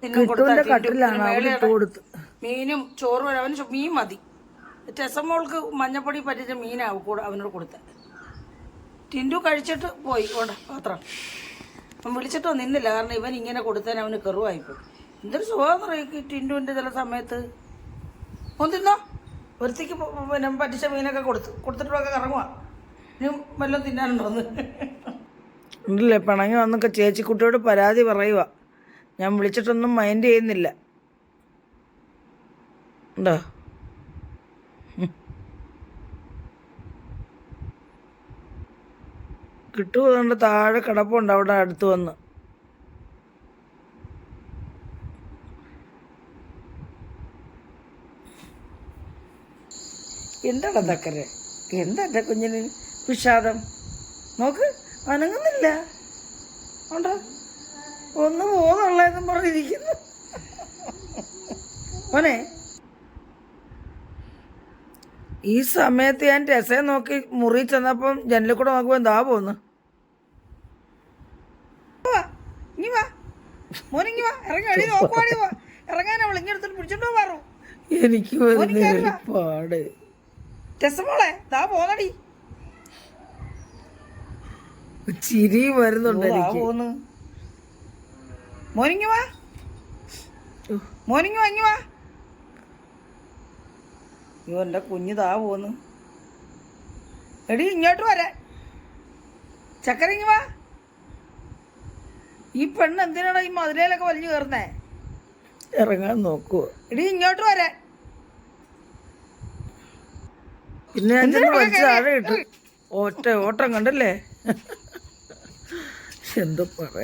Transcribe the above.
തിന്നും കൊടുത്താൽ മീനും ചോറും അവന് മീൻ മതി. ടെസമോൾക്ക് മഞ്ഞപ്പൊടി പറ്റിച്ച മീനാവും കൂടെ അവനോട് കൊടുത്തത്. ടിൻഡു കഴിച്ചിട്ട് പോയി കൊണ്ട് പാത്രം. അവൻ വിളിച്ചിട്ടോ നിന്നില്ല, കാരണം ഇവൻ ഇങ്ങനെ കൊടുത്തതിന് അവന് കെറുവായിപ്പോയി. എന്തൊരു സുഖമെന്ന് പറയും ടിൻഡുവിൻ്റെ ചില സമയത്ത്. തിന്നോ, ഒരുത്തിക്ക് പിന്നെ പറ്റിച്ച മീനൊക്കെ കൊടുത്തിട്ടൊക്കെ കറങ്ങുക. ഇനിയും വല്ലതും തിന്നാനുണ്ടോന്ന് ഉണ്ടല്ലേ. പിണങ്ങി വന്നൊക്കെ ചേച്ചിക്കുട്ടിയോട് പരാതി പറയുക. ഞാൻ വിളിച്ചിട്ടൊന്നും മൈൻഡ് ചെയ്യുന്നില്ല. ഉണ്ടോ? കിട്ടുകൊണ്ട് താഴെ കിടപ്പുണ്ട് അവിടെ അടുത്ത് വന്ന്. എന്താണ് തക്കരെ? എന്താ എൻ്റെ കുഞ്ഞിന് വിഷാദം? നോക്ക്, അനങ്ങുന്നില്ല. ഉണ്ടോ? ഒന്ന് പോകുന്നുള്ളതെന്നും പറഞ്ഞിരിക്കുന്നു. മോനെ, ഈ സമയത്ത് ഞാൻ രസയെ നോക്കി മുറി ചെന്നപ്പം ജനലിൽ കൂടെ നോക്കുമ്പോൾ എന്താ പോന്ന്. ഇനി വാ മോനിങ്ങി വാ, ഇറങ്ങി അടി നോക്കുവാടി. ഇറങ്ങാനാ ഇങ്ങെടുത്തിട്ട് പിടിച്ചോണ്ടോ പാറു. എനിക്ക് പാട്. രസമോളെ ദാ പോന്നടി. ചിരി വരുന്നുണ്ട് എനിക്ക്. മോനിങ്ങി വാ, മോനിങ്ങി വാ, ഇങ്ങി വാ. അയ്യോ എൻ്റെ കുഞ്ഞ് താ പോന്ന്. എടി ഇങ്ങോട്ട് വരാൻ. ചക്കരങ്ങി വാ. ഈ പെണ്ണ് എന്തിനാണ് ഈ മതിലയിലൊക്കെ വലിഞ്ഞു കയറുന്നേ? ഇറങ്ങാൻ നോക്കുവോ? എടി ഇങ്ങോട്ട് വരാൻ. പിന്നെ താഴെ ഇട്ടു. ഓട്ടം കണ്ടല്ലേ? എന്തോ പറയാ.